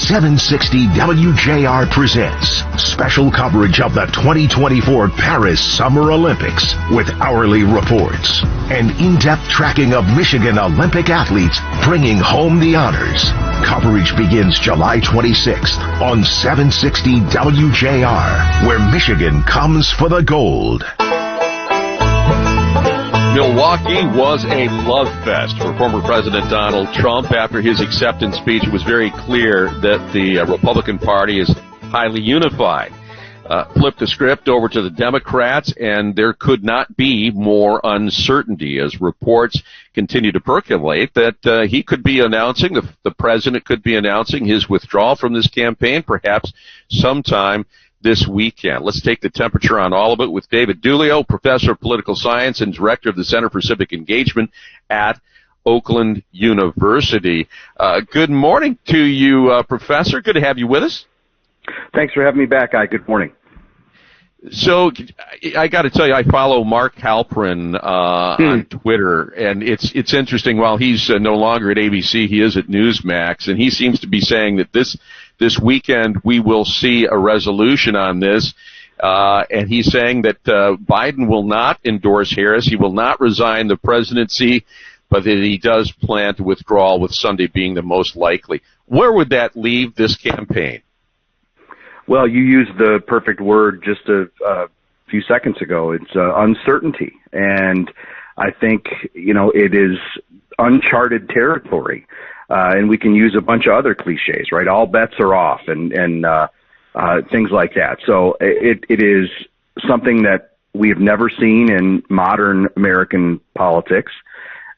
760 WJR presents special coverage of the 2024 Paris Summer Olympics with hourly reports and in-depth tracking of Michigan Olympic athletes bringing home the honors. Coverage begins July 26th on 760 WJR, where Michigan comes for the gold. Milwaukee was a love fest for former President Donald Trump. After his acceptance speech, it was very clear that the Republican Party is highly unified. Flip the script over to the Democrats, and there could not be more uncertainty as reports continue to percolate that he could be announcing, the president could be announcing his withdrawal from this campaign perhaps sometime this weekend. Let's take the temperature on all of it with David Dulio, professor of political science and director of the Center for Civic Engagement at Oakland University. Good morning to you, Professor. Good to have you with us. Thanks for having me back, Guy. Good morning. So I got to tell you, I follow Mark Halperin on Twitter, and it's interesting. While he's no longer at ABC, he is at Newsmax, and he seems to be saying that this weekend we will see a resolution on this, and he's saying that Biden will not endorse Harris. He will not resign the presidency, but that he does plan to withdraw, with Sunday being the most likely. Where would that leave this campaign? Well, you used the perfect word just a few seconds ago. It's uncertainty. And I think, it is uncharted territory. And we can use a bunch of other cliches, right? All bets are off and things like that. So it is something that we have never seen in modern American politics.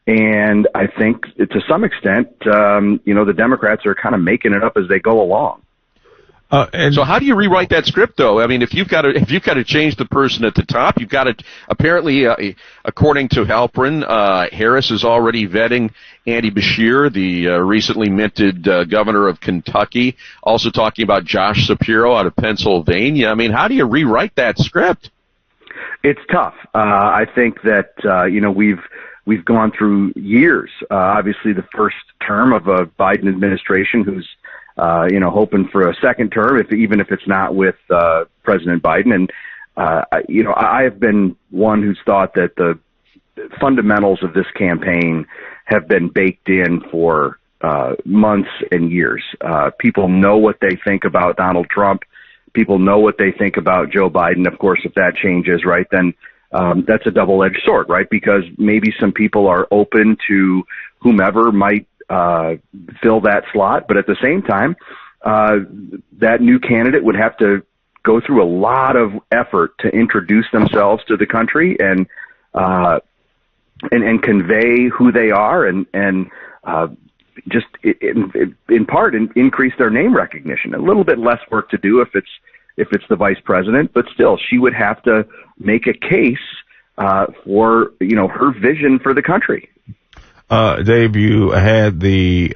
And I think to some extent, the Democrats are kind of making it up as they go along. And so how do you rewrite that script, though? I mean, if you've got to change the person at the top, you've got to, apparently, according to Halperin, Harris is already vetting Andy Beshear, the recently minted governor of Kentucky, also talking about Josh Shapiro out of Pennsylvania. I mean, how do you rewrite that script? It's tough. I think that, we've gone through years, obviously the first term of a Biden administration who's hoping for a second term, even if it's not with President Biden. And, I have been one who's thought that the fundamentals of this campaign have been baked in for months and years. People know what they think about Donald Trump. People know what they think about Joe Biden. Of course, if that changes, right, then that's a double-edged sword, right, because maybe some people are open to whomever might fill that slot, but at the same time, that new candidate would have to go through a lot of effort to introduce themselves to the country and convey who they are and just in part increase their name recognition. A little bit less work to do if it's the vice president, but still, she would have to make a case for her vision for the country. Dave, you had the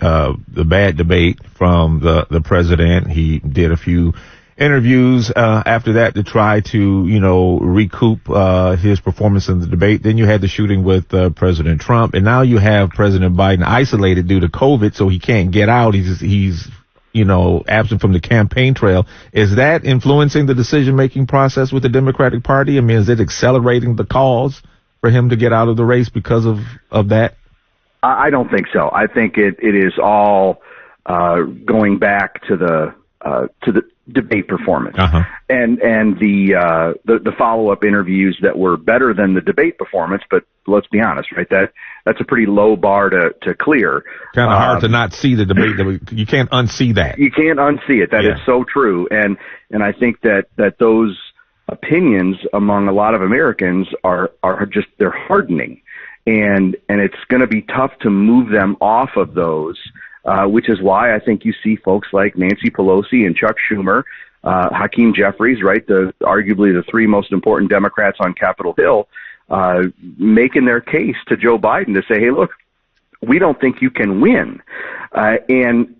bad debate from the president. He did a few interviews after that to try to, recoup his performance in the debate. Then you had the shooting with President Trump, and now you have President Biden isolated due to COVID, so he can't get out. He's absent from the campaign trail. Is that influencing the decision-making process with the Democratic Party? I mean, is it accelerating the cause for him to get out of the race because of that? I don't think so. I think it is all going back to the debate performance, and the follow-up interviews that were better than the debate performance. But let's be honest, right? That's a pretty low bar to clear. Kind of hard to not see the debate. You can't unsee that. You can't unsee it. That is so true. And I think that those opinions among a lot of Americans are just, they're hardening. And it's going to be tough to move them off of those, which is why I think you see folks like Nancy Pelosi and Chuck Schumer, Hakeem Jeffries, right, arguably the three most important Democrats on Capitol Hill, making their case to Joe Biden to say, hey, look, we don't think you can win. And,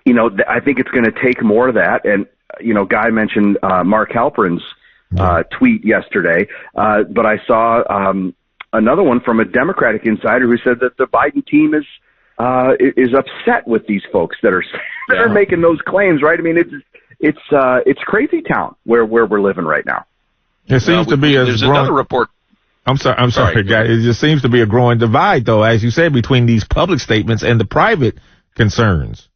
I think it's going to take more of that. And, Guy mentioned Mark Halperin's tweet yesterday, but I saw another one from a Democratic insider who said that the Biden team is upset with these folks that are that are making those claims, right? I mean, it's crazy town where we're living right now. It seems to be there's another report. I'm sorry, guys. It just seems to be a growing divide, though, as you said, between these public statements and the private concerns.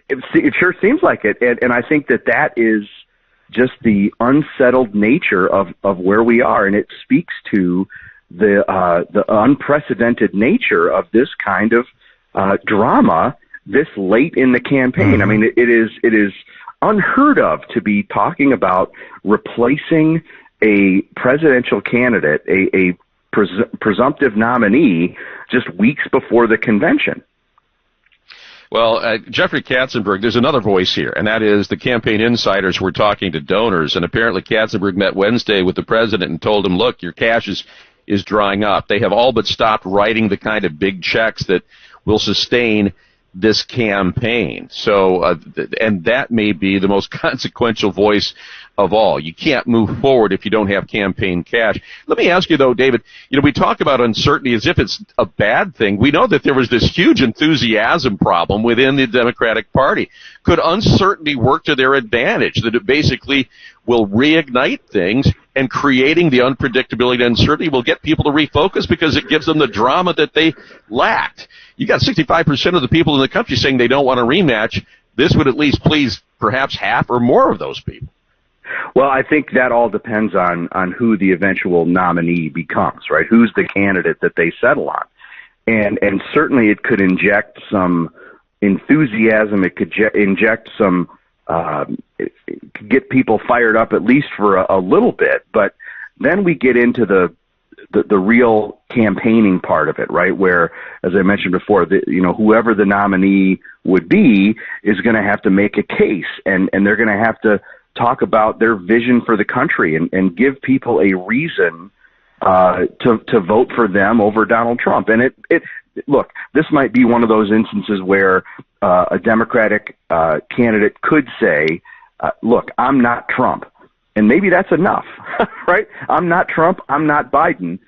It sure seems like it, and I think that is just the unsettled nature of where we are, and it speaks to the unprecedented nature of this kind of drama this late in the campaign. I mean, it is unheard of to be talking about replacing a presidential candidate, a presumptive nominee, just weeks before the convention. Well, Jeffrey Katzenberg, there's another voice here, and that is the campaign insiders were talking to donors, and apparently Katzenberg met Wednesday with the president and told him, look, your cash is drying up. They have all but stopped writing the kind of big checks that will sustain this campaign. So, and that may be the most consequential voice of all. You can't move forward if you don't have campaign cash. Let me ask you, though, David, we talk about uncertainty as if it's a bad thing. We know that there was this huge enthusiasm problem within the Democratic Party. Could uncertainty work to their advantage, that it basically will reignite things, and creating the unpredictability and uncertainty will get people to refocus because it gives them the drama that they lacked? You got 65% of the people in the country saying they don't want a rematch. This would at least please perhaps half or more of those people. Well, I think that all depends on who the eventual nominee becomes, right? Who's the candidate that they settle on? And certainly it could inject some enthusiasm. It could inject some, it could get people fired up at least for a little bit. But then we get into the real campaigning part of it, right? Where, as I mentioned before, whoever the nominee would be is going to have to make a case, and they're going to have to talk about their vision for the country and give people a reason to vote for them over Donald Trump. And look, this might be one of those instances where a Democratic candidate could say, look, I'm not Trump. And maybe that's enough, right? I'm not Trump. I'm not Biden.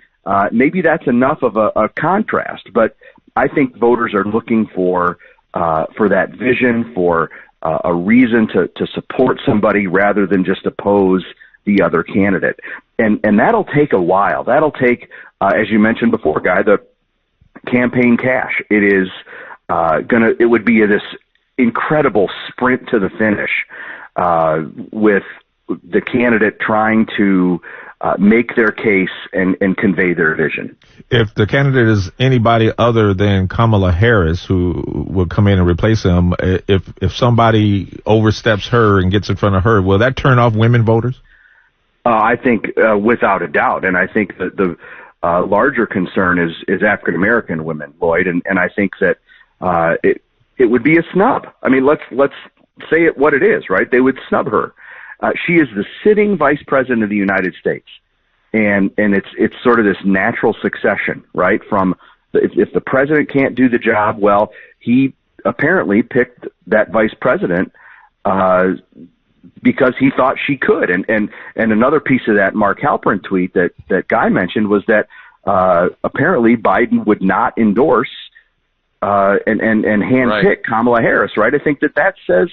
Maybe that's enough of a contrast. But I think voters are looking for that vision, for a reason to support somebody rather than just oppose the other candidate. And that'll take a while. That'll take, as you mentioned before, Guy, the campaign cash. It would be this incredible sprint to the finish with the candidate trying to make their case and convey their vision. If the candidate is anybody other than Kamala Harris, who will come in and replace him, if somebody oversteps her and gets in front of her, will that turn off women voters? I think without a doubt, and I think that the larger concern is African American women, Lloyd, and I think that it would be a snub. I mean, let's say it what it is, right? They would snub her. She is the sitting vice president of the United States, and it's sort of this natural succession, right? From if the president can't do the job, well, he apparently picked that vice president because he thought she could. And another piece of that Mark Halperin tweet that Guy mentioned was that apparently Biden would not endorse and handpick Kamala Harris, right? I think that says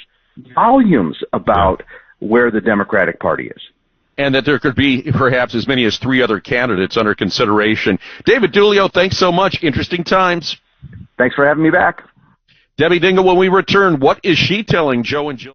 volumes about where the Democratic Party is. And that there could be perhaps as many as 3 other candidates under consideration. David Dulio, thanks so much. Interesting times. Thanks for having me back. Debbie Dingle, when we return, what is she telling Joe and Jill?